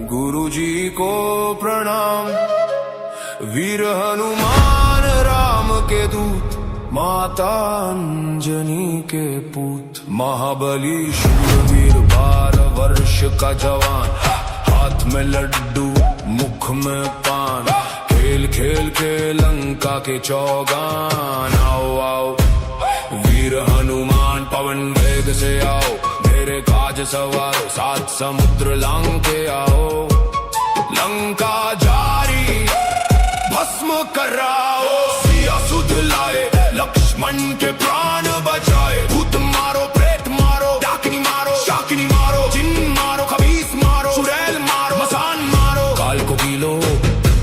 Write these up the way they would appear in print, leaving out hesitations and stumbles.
गुरु जी को प्रणाम। वीर हनुमान राम के दूत, माता अंजनी के पूत। महाबली शूरवीर 12 वर्ष का जवान, हाथ में लड्डू मुख में पान। खेल खेल के लंका के चौगान। आओ आओ वीर हनुमान पवन वेग से आओ, मेरे काज सवारो 7 समुद्र लांग के आओ। लंका जारी भस्म कराओ, सिया सुध लाए लक्ष्मण के प्राण बचाए। भूत मारो प्रेत मारो, डाकिनी मारो शाकिनी मारो, जिन मारो खबीस मारो, चुड़ैल मारो मसान मारो। काल को कीलो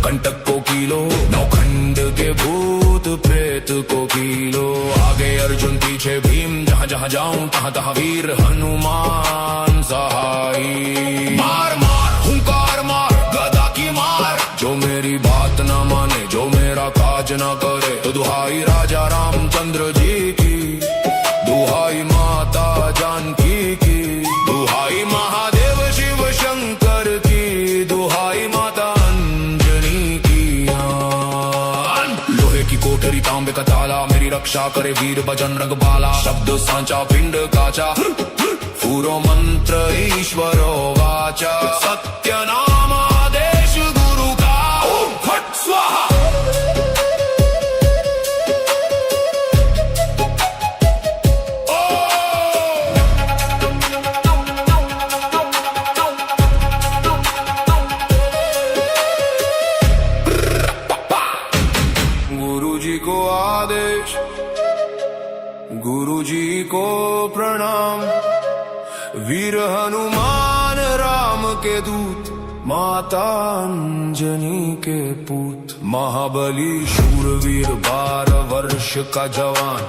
कंटक को कीलो, नौखंड के भूत प्रेत को कीलो। आगे अर्जुन पीछे भीम, जहाँ जहाँ जाऊं तहाँ तहाँ वीर हनुमान सहाई। मार मार हुंकार मार गदा की मार, जो मेरी बात न माने जो मेरा काज न करे। तो दुहाई राजा रामचंद्र जी की, दुहाई माता जानकी की, दुहाई महादेव शिव शंकर की, दुहाई माता अंजनी की। लोहे की कोठरी तांबे का ताला, मेरी रक्षा करे वीर बजरंग बाला। शब्द सांचा पिंड काचा, पूरो मंत्र ईश्वरो वाचा। सत्य नाम आदेश गुरु का, ओम फट स्वाहा। गुरु जी को आदेश, गुरु जी को प्रणाम। वीर हनुमान राम के दूत, माता अंजनी के पूत। महाबली शूरवीर 12 वर्ष का जवान,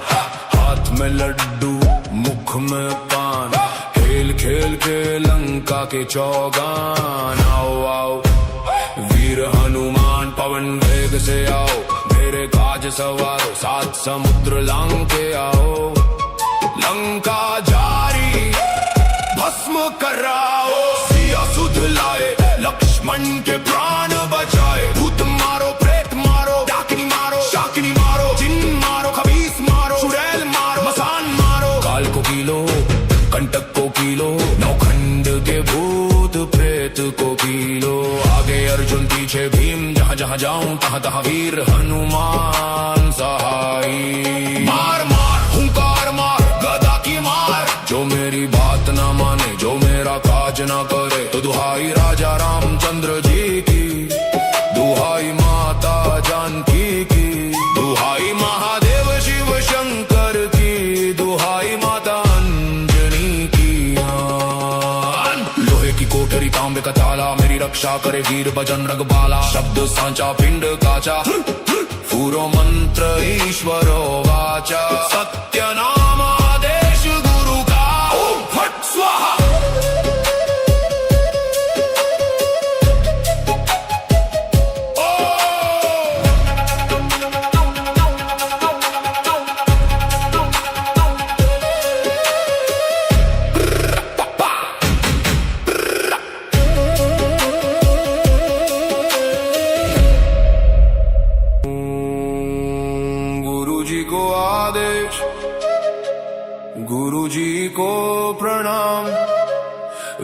हाथ में लड्डू मुख में पान। खेल खेल के लंका के चौगान। आओ आओ वीर हनुमान पवन वेग से आओ, मेरे काज सवारो 7 समुद्र लांग के आओ। लंका जारी भस्म कराओ, सिया सुध लाए लक्ष्मण के प्राण बचाए। भूत मारो प्रेत मारो, डाकिनी मारो शाकिनी मारो, जिन मारो खबीस मारो, चुड़ैल मारो मसान मारो। काल को कीलो कंटक को कीलो, नौखंड के भूत प्रेत को कीलो। आगे अर्जुन पीछे भीम, जहाँ जहाँ जाऊं तहाँ तहाँ वीर हनुमान सहाई। मार मार हुंकार मार गदा की मार, जो मेरी बात न माने जो मेरा काज न करे। तो दुहाई राजा रामचंद्र जी की, दुहाई माता जानकी की, दुहाई महादेव शिव शंकर की, दुहाई माता अंजनी की। लोहे की कोठरी तांबे का ताला, मेरी रक्षा करे वीर बजरंग बाला। शब्द सांचा पिंड काचा, पूरो मंत्र ईश्वरो वाचा। सत्य नाम आदेश गुरु का, ओम फट स्वाहा। को आदेश, गुरु जी को प्रणाम।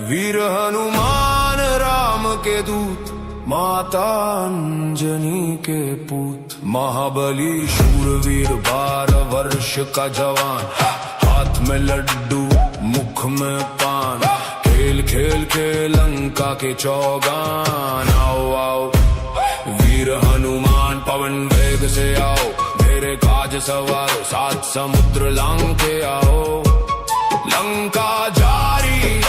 वीर हनुमान राम के दूत, माता अंजनी के पूत। महाबली शूरवीर 12 वर्ष का जवान, हाथ में लड्डू मुख में पान। खेल खेल के लंका के चौगान। आओ आओ वीर हनुमान पवन वेग से आओ, मेरे काज सवारो 7 समुद्र लांग के आओ। लंका जारी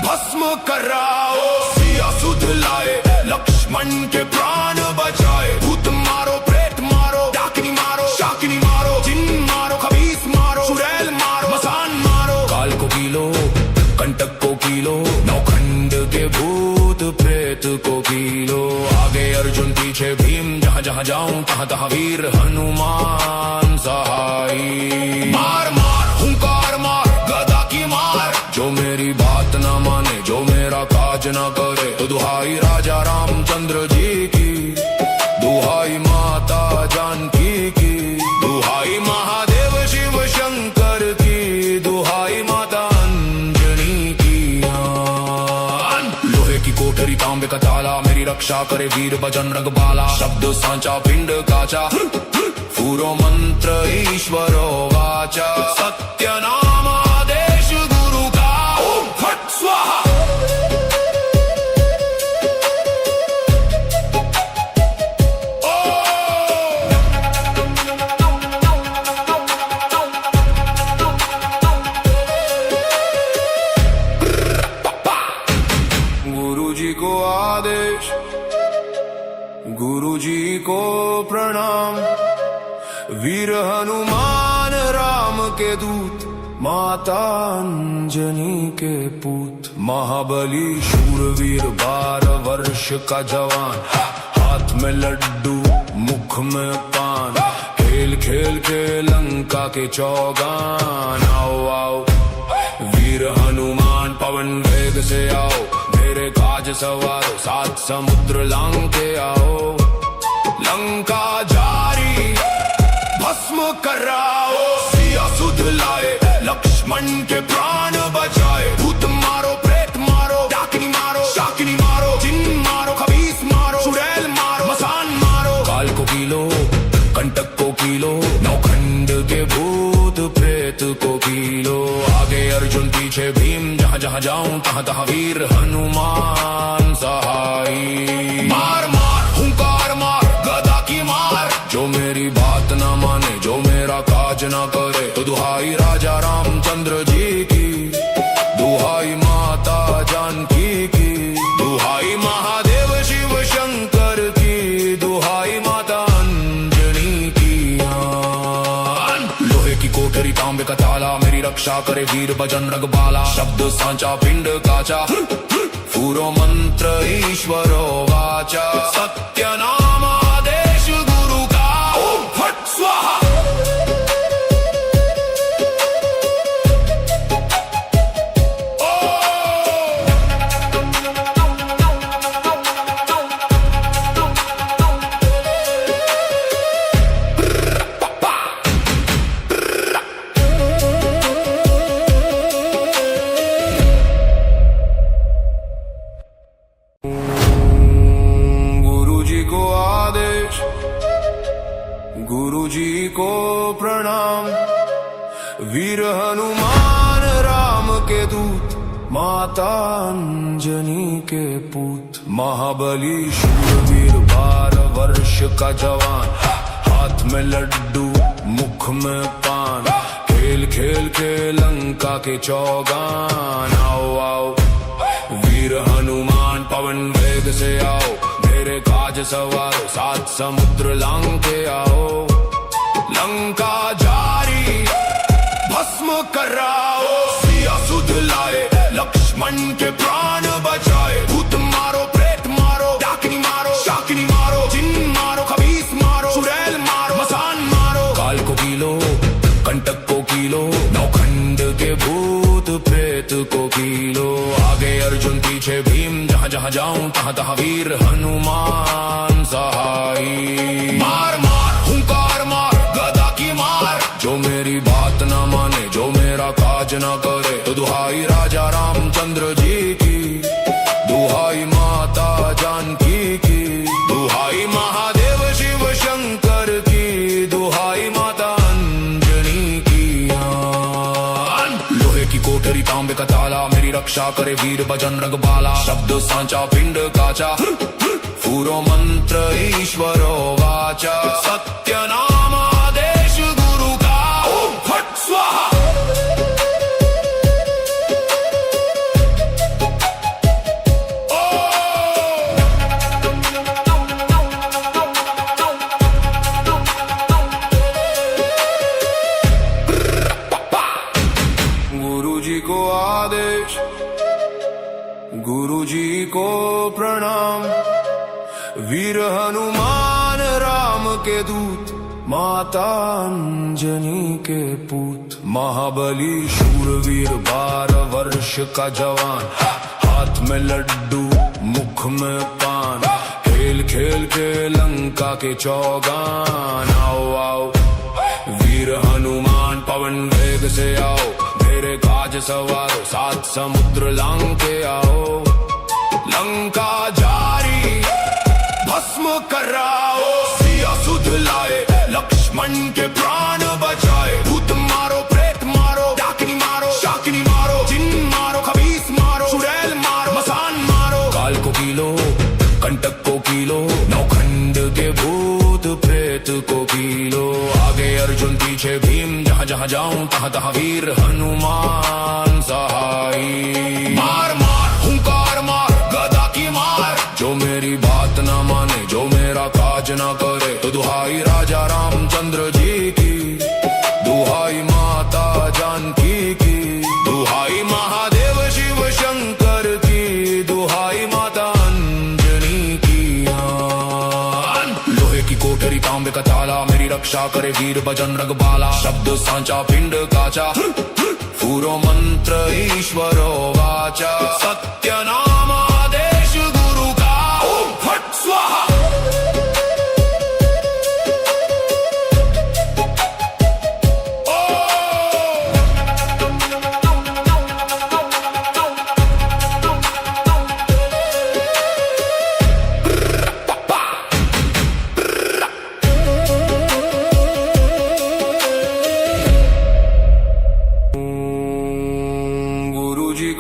भस्म कराओ, सिया सुध लाए लक्ष्मण के प्राण बचाए। भूत मारो प्रेत मारो, डाकिनी मारो शाकिनी मारो, जिन मारो खबीस मारो, चुड़ैल मारो मसान मारो। काल को कीलो कंटक को कीलो, नौखंड के भूत प्रेत को कीलो। आगे अर्जुन पीछे भीम, जहाँ जहाँ जाऊं तहाँ तहाँ वीर हनुमान सहाई। मार मार हुंकार मार गदा की मार, जो मेरी बात न माने जो मेरा काज न करे। तो दुहाई राजा रामचंद्र जी की, दुहाई माता जानकी की, दुहाई महादेव शिव शंकर की, दुहाई माता अंजनी की। लोहे की कोठरी तांबे का ताला, मेरी रक्षा करे वीर बजरंग बाला। शब्द सांचा पिंड काचा, पूरो मंत्र ईश्वरो वाचा। सत्य नाम आदेश गुरु का, ओम फट स्वाहा। गुरु जी को आदेश, गुरु जी को प्रणाम। वीर हनुमान राम के दूत, माता अंजनी के पूत। महाबली शूरवीर 12 वर्ष का जवान, हाथ में लड्डू मुख में पान। खेल खेल के लंका के चौगान। आओ आओ वीर हनुमान पवन वेग से आओ, मेरे काज सवारो 7 समुद्र लांग के आओ। लंका जारी भस्म कराओ, सिया सुध लाए लक्ष्मण के प्राण बचाए। भूत मारो प्रेत मारो, डाकिनी मारो शाकिनी मारो, जिन मारो खबीस मारो, चुड़ैल मारो मसान मारो। काल को कीलो कंटक को कीलो, नौखंड के भूत प्रेत को कीलो। आगे अर्जुन पीछे भीम, जहाँ जहाँ जाऊं तहाँ तहाँ वीर हनुमान सहाई। मार मार हुंकार मार गदा की मार, जो मेरी बात ना माने जो मेरा काज ना करे। तो दुहाई राजा रामचंद्र जी की, दुहाई माता जानकी की, दुहाई महादेव शिव शंकर की, दुहाई माता अंजनी की। लोहे की कोठरी तांबे का ताला, मेरी रक्षा करे वीर बजरंग बाला। शब्द सांचा पिंड काचा, पूरो मंत्र ईश्वरो वाचा। सत्य नाम आदेश गुरु का, ओम फट स्वाहा। गुरु जी को प्रणाम। वीर हनुमान राम के दूत, माता अंजनी के पूत। महाबली शूरवीर 12 वर्ष का जवान, हाथ में लड्डू मुख में पान। खेल खेल के लंका के चौगान। आओ आओ वीर हनुमान पवन वेग से आओ, मेरे काज सवारो 7 समुद्र लांग के आओ। लंका जारी भस्म कराओ, सिया सुध लाए लक्ष्मण के प्राण बचाए। भूत मारो प्रेत मारो, डाकिनी मारो शाकिनी मारो, जिन मारो खबीस मारो, चुड़ैल मारो मसान मारो। काल को कीलो कंटक को कीलो, नौखंड के भूत प्रेत को कीलो। आगे अर्जुन पीछे भीम, जहाँ जहाँ जाऊं तहाँ तहाँ वीर हनुमान सहाई। मार मार हुंकार मार गदा की मार, जो मेरी बात ना माने जो मेरा काज ना करे। तो दुहाई राजा रामचंद्र जी की, दुहाई माता जानकी की, दुहाई महादेव शिव शंकर की, दुहाई माता अंजनी की। लोहे की कोठरी तांबे का ताला, मेरी रक्षा करे वीर बजरंग बाला। शब्द सांचा पिंड काचा, पूरो मंत्र ईश्वरो वाचा। सत्य नाम आदेश गुरु का, ओम फट स्वाहा। गुरु जी को आदेश, गुरु जी को प्रणाम। वीर हनुमान राम के दूत, माता अंजनी के पूत। महाबली शूरवीर 12 वर्ष का जवान, हाथ में लड्डू मुख में पान, खेल खेल के लंका के चौगान। आओ आओ वीर हनुमान पवन वेग से आओ, मेरे काज सवारो सात समुद्र लांग के आओ। लंका जारी भस्म कराओ, सिया सुध लाए लक्ष्मण के प्राण बचाए। भूत मारो प्रेत मारो, डाकिनी मारो शाकिनी मारो, जिन मारो खबीस मारो, चुड़ैल मारो मसान मारो। काल को कीलो कंटक को कीलो, नौखंड के भूत प्रेत को कीलो। आगे अर्जुन पीछे भीम, जहाँ जहाँ जाऊं तहाँ तहाँ वीर हनुमान सहाई। मार मार हुंकार मार गदा की मार, जो मेरी बात ना माने जो मेरा काज ना करे। तो दुहाई राजा रामचंद्र जी की, दुहाई माता जानकी की, दुहाई महादेव शिव शंकर की, दुहाई माता अंजनी की। लोहे की कोठरी तांबे का ताला, मेरी रक्षा करे वीर बजरंग बाला। शब्द सांचा पिंड काचा, पूरो मंत्र ईश्वरो वाचा। सत्य नाम आदेश गुरु का, ओम फट स्वाहा।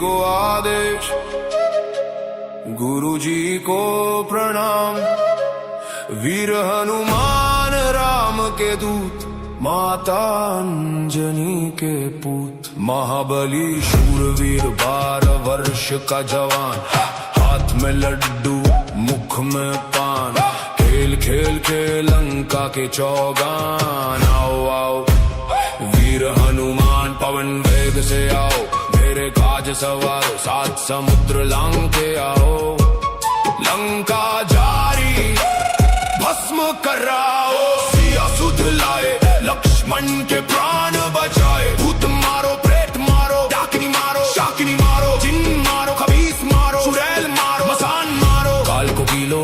को आदेश, गुरु जी को प्रणाम। वीर हनुमान राम के दूत, माता अंजनी के पूत। महाबली शूरवीर 12 वर्ष का जवान, हाथ में लड्डू मुख में पान, खेल खेल के लंका के चौगान। आओ आओ वीर हनुमान पवन वेग से आओ, मेरे काज सवारो सात समुद्र लांग के आओ। लंका जारी भस्म कराओ, सिया सुध लाए लक्ष्मण के प्राण बचाए। भूत मारो प्रेत मारो, डाकिनी मारो शाकिनी मारो, जिन मारो खबीस मारो, चुड़ैल मारो मसान मारो। काल को कीलो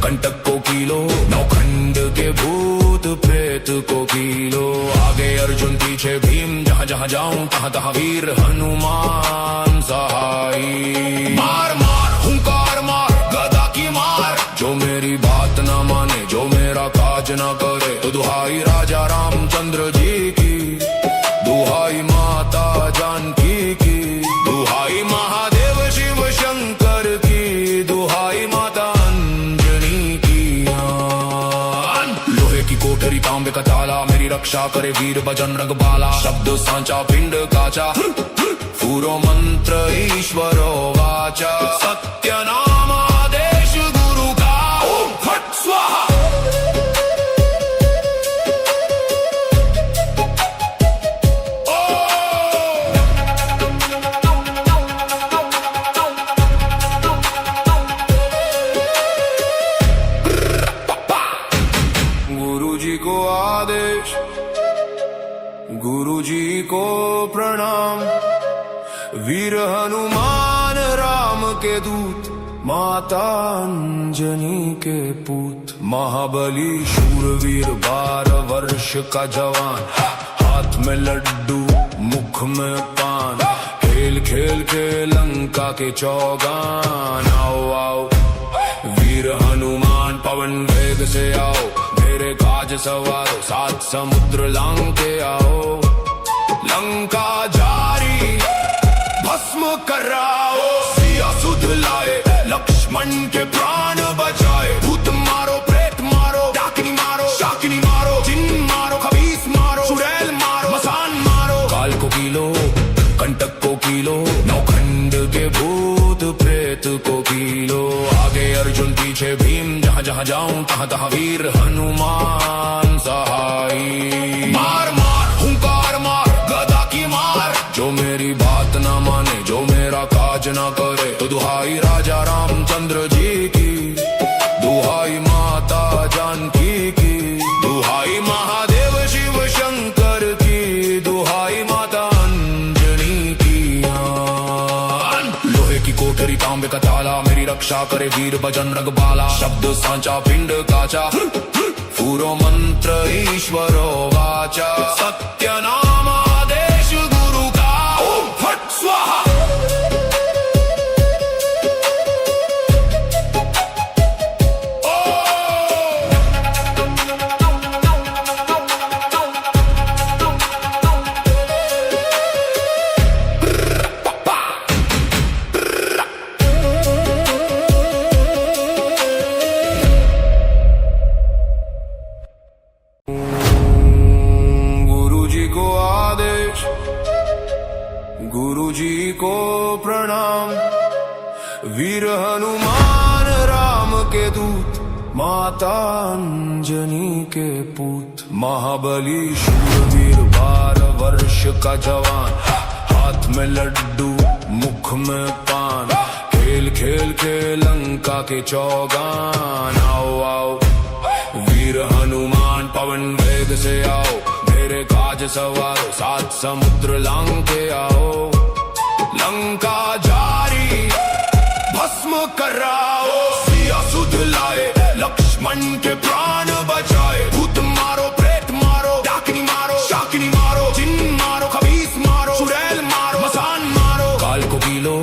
कंटक को कीलो, नौखंड के भूत प्रेत को कीलो। आगे अर्जुन पीछे भीम, जहाँ जहाँ जाऊं तहाँ तहाँ वीर हनुमान सहाई। मार मार हुंकार मार गदा की मार, जो मेरी बात ना माने जो मेरा काज ना करे। तो दुहाई राजा रामचंद्र जी की, दुहाई माता जानकी की, दुहाई महादेव शिव शंकर की, दुहाई माता अंजनी की। लोहे की कोठरी तांबे का ताला, मेरी रक्षा करे वीर बजरंग बाला। शब्द सांचा पिंड काचा, पूरो मंत्र ईश्वरो वाचा। सत्य नाम आदेश गुरु का, ओम फट स्वाहा। गुरु जी को आदेश, गुरु जी को प्रणाम। वीर हनुमान राम के दूत, माता अंजनी के पूत। महाबली शूरवीर 12 वर्ष का जवान, हाथ में लड्डू मुख में पान, खेल खेल के लंका के चौगान। आओ आओ वीर हनुमान पवन वेग से आओ, मेरे काज सवारो सात समुद्र लांग के आओ। लंका जारी भस्म कराओ, सिया सुध लाए लक्ष्मण के प्राण बचाए। भूत मारो प्रेत मारो, डाकिनी मारो शाकिनी मारो, जिन मारो खबीस मारो, चुड़ैल मारो मसान मारो। काल को कीलो कंटक को कीलो, नौखंड के भूत प्रेत को कीलो। आगे अर्जुन पीछे भीम, जहाँ जहाँ जाऊं तहाँ तहाँ वीर हनुमान सहाई। मार मार हुंकार मार गदा की मार, जो मेरी बात ना माने जो मेरा काज ना करे। तो दुहाई राजा रामचंद्र जी की, दुहाई माता जानकी की, दुहाई महादेव शिव शंकर की, दुहाई माता अंजनी की। लोहे की कोठरी तांबे का ताला, मेरी रक्षा करे वीर बजरंग बाला। शब्द सांचा पिंड काचा, पूरो मंत्र ईश्वरो वाचा। सत्य नाम आदेश गुरु का, ओम फट स्वाहा। गुरु जी को प्रणाम, वीर हनुमान राम के दूत, माता अंजनी के पूत। महाबली शूरवीर 12 वर्ष का जवान, हाथ में लड्डू मुख में पान। खेल खेल के लंका के चौगान। आओ आओ वीर हनुमान पवन वेग से आओ, मेरे काज सवारो 7 समुद्र लांग के आओ। लंका जारी भस्म कराओ, सिया सुध लाए लक्ष्मण के प्राण बचाए। भूत मारो प्रेत मारो, डाकिनी मारो शाकिनी मारो, जिन मारो खबीस मारो, चुड़ैल मारो मसान मारो। काल को कीलो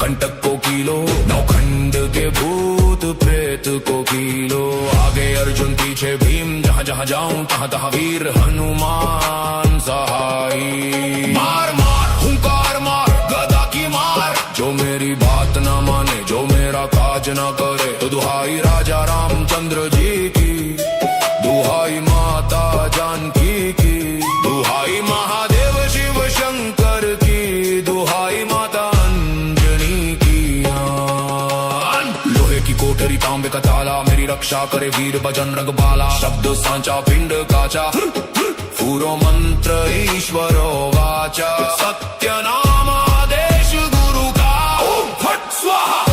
कंटक को कीलो, नौखंड के भूत प्रेत को कीलो। आगे अर्जुन पीछे भीम, जहाँ जहाँ जाऊं तहाँ तहाँ वीर हनुमान सहाई। मार मार हुंकार मार गदा की मार, जो मेरी बात न माने जो मेरा काज न करे। तो दुहाई राजा रामचंद्र जी की, दुहाई माता जानकी की, दुहाई महादेव शिव शंकर की, दुहाई माता अंजनी की। लोहे की कोठरी तांबे का ताला, मेरी रक्षा करे वीर बजरंग बाला। शब्द सांचा पिंड काचा, पूरो मंत्र ईश्वरो वाचा। सत्य नाम आदेश गुरु का, ओम फट स्वाहा।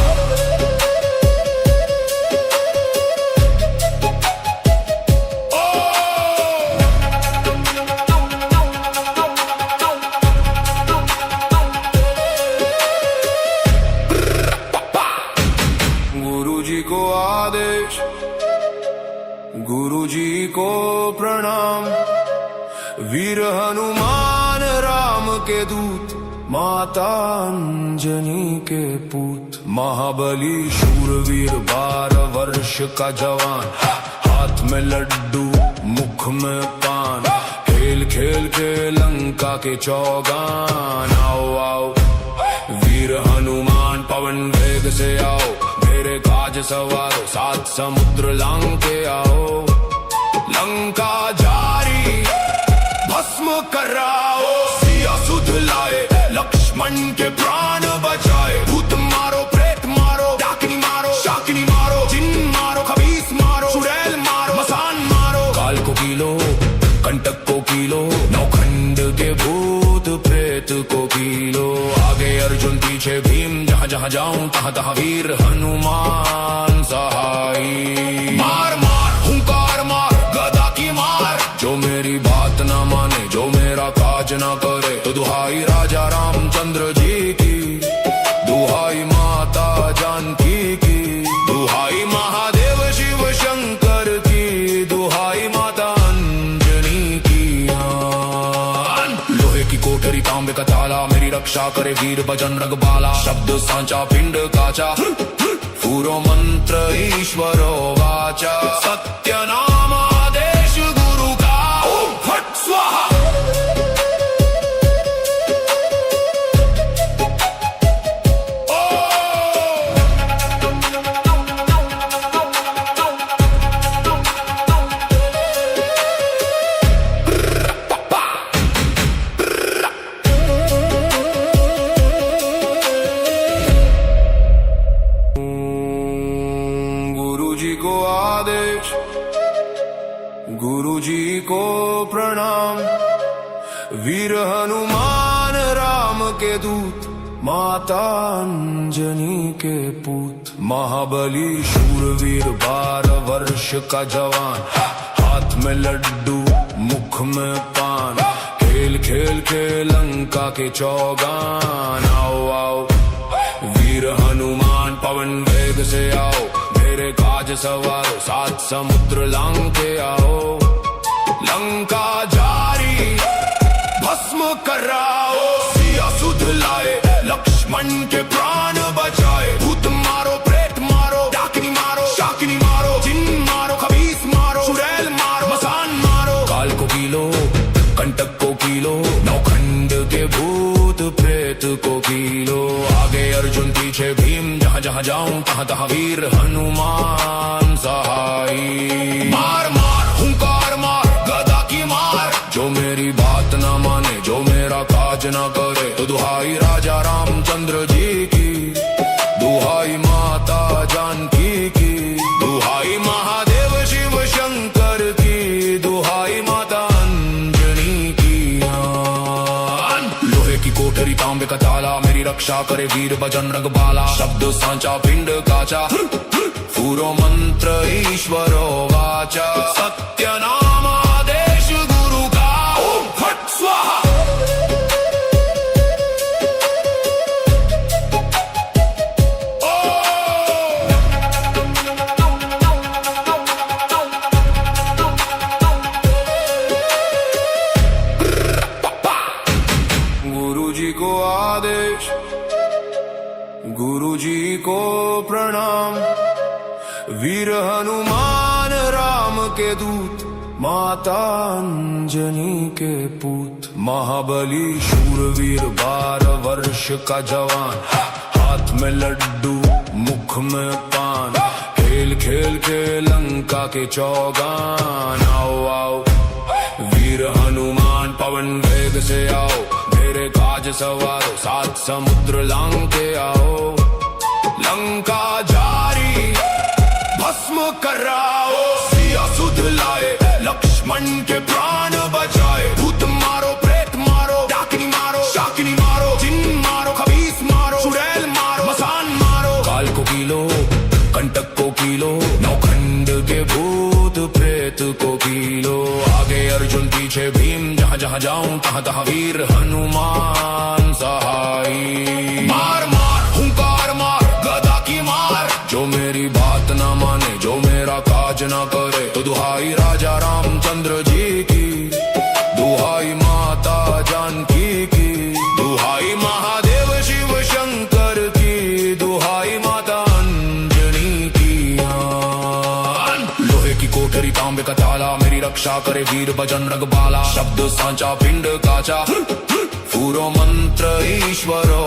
गुरु जी को आदेश, गुरु जी को प्रणाम, वीर हनुमान राम के दूत, माता अंजनी के पूत। महाबली शूरवीर 12 वर्ष का जवान, हाथ में लड्डू मुख में पान। खेल खेल के लंका के चौगान। आओ आओ वीर हनुमान पवन वेग से आओ, मेरे काज सवारो 7 समुद्र लांग के आओ। लंका जारी भस्म कराओ, सिया सुध लाए लक्ष्मण के प्राण बचाए। भूत मारो प्रेत मारो, डाकिनी मारो शाकिनी मारो, जिन मारो खबीस मारो, चुड़ैल मारो मसान मारो। काल को कीलो कंटक को कीलो, नौखंड के भूत प्रेत को कीलो। आगे अर्जुन पीछे भीम, जहाँ जहाँ जाऊं तहाँ तहाँ वीर हनुमान सहाई। मार मार हुंकार मार गदा की मार, जो मेरी बात न माने जो मेरा काज न करे। तो दुहाई राजा रामचंद्र जी की, दुहाई माता जानकी की, दुहाई महादेव शिव शंकर की, दुहाई माता अंजनी की। लोहे की कोठरी तांबे का ताला, मेरी रक्षा करे वीर बजरंग बाला। शब्द सांचा पिंड काचा, पूरो मंत्र ईश्वरो वाचा। सत्य नाम आदेश गुरु का, ओम फट स्वाहा। गुरु जी को प्रणाम, वीर हनुमान राम के दूत, माता अंजनी के पूत। महाबली शूरवीर 12 वर्ष का जवान, हाथ में लड्डू मुख में पान। खेल खेल के लंका के चौगान। आओ आओ वीर हनुमान से आओ, मेरे काज सवारो, 7 समुद्र लांग के आओ। लंका जारी भस्म कराओ, सिया सुध लाए, लक्ष्मण के प्राण बचाए। भूत मारो, प्रेत मारो, डाकिनी मारो, शाकिनी मारो, जिन मारो, खबीस मारो, चुड़ैल मारो, मसान मारो। काल को कीलो, कंटक को कीलो, नौखंड के भूत प्रेत को कीलो। आगे अर्जुन पीछे भीम, जहाँ जहाँ जाऊं तहाँ तहाँ वीर हनुमान सहाई। मार मार हुंकार मार, गदा की मार, जो मेरी बात ना माने, जो मेरा काज ना करे। तो दुहाई राजा रामचंद्र जी की, दुहाई माता जानकी की, दुहाई महादेव शिव शंकर की, दुहाई माता अंजनी की। लोहे की कोठरी तांबे का ताला, मेरी रक्षा करे वीर बजरंग बाला। शब्द सांचा पिंड काचा, पूरो मंत्र ईश्वरो वाचा। सत्य नाम आदेश गुरु का, ओम फट स्वाहा। गुरु जी को आदेश, गुरु जी को प्रणाम। वीर हनुमान राम के दूत, माता अंजनी के पूत। महाबली शूरवीर 12 वर्ष का जवान, हाथ में लड्डू मुख में पान। खेल खेल के लंका के चौगान। आओ आओ वीर हनुमान, पवन वेग से आओ, मेरे काज सवारो, 7 समुद्र लांग के आओ। लंका जारी भस्म कराओ, सिया सुध लाए, लक्ष्मण के प्राण बचाए। भूत मारो, प्रेत मारो, डाकिनी मारो, शाकिनी मारो, जिन मारो, खबीस मारो, चुड़ैल मारो, मसान मारो। काल को कीलो, कंटक को कीलो, नौखंड के भूत प्रेत को कीलो। आगे अर्जुन पीछे भीम, जहाँ जहाँ जाऊं तहाँ तहाँ वीर हनुमान सहाई। मार मार हुंकार मार, गदा की मार, जो मेरी बात ना माने, जो मेरा काज ना करे। तो दुहाई राजा रामचंद्र जी की, दुहाई माता जानकी की, दुहाई महादेव शिव शंकर की, दुहाई माता अंजनी की। लोहे की कोठरी तांबे का ताला, मेरी रक्षा करे वीर बजरंग बाला। शब्द सांचा पिंड काचा, पूरो मंत्र ईश्वरो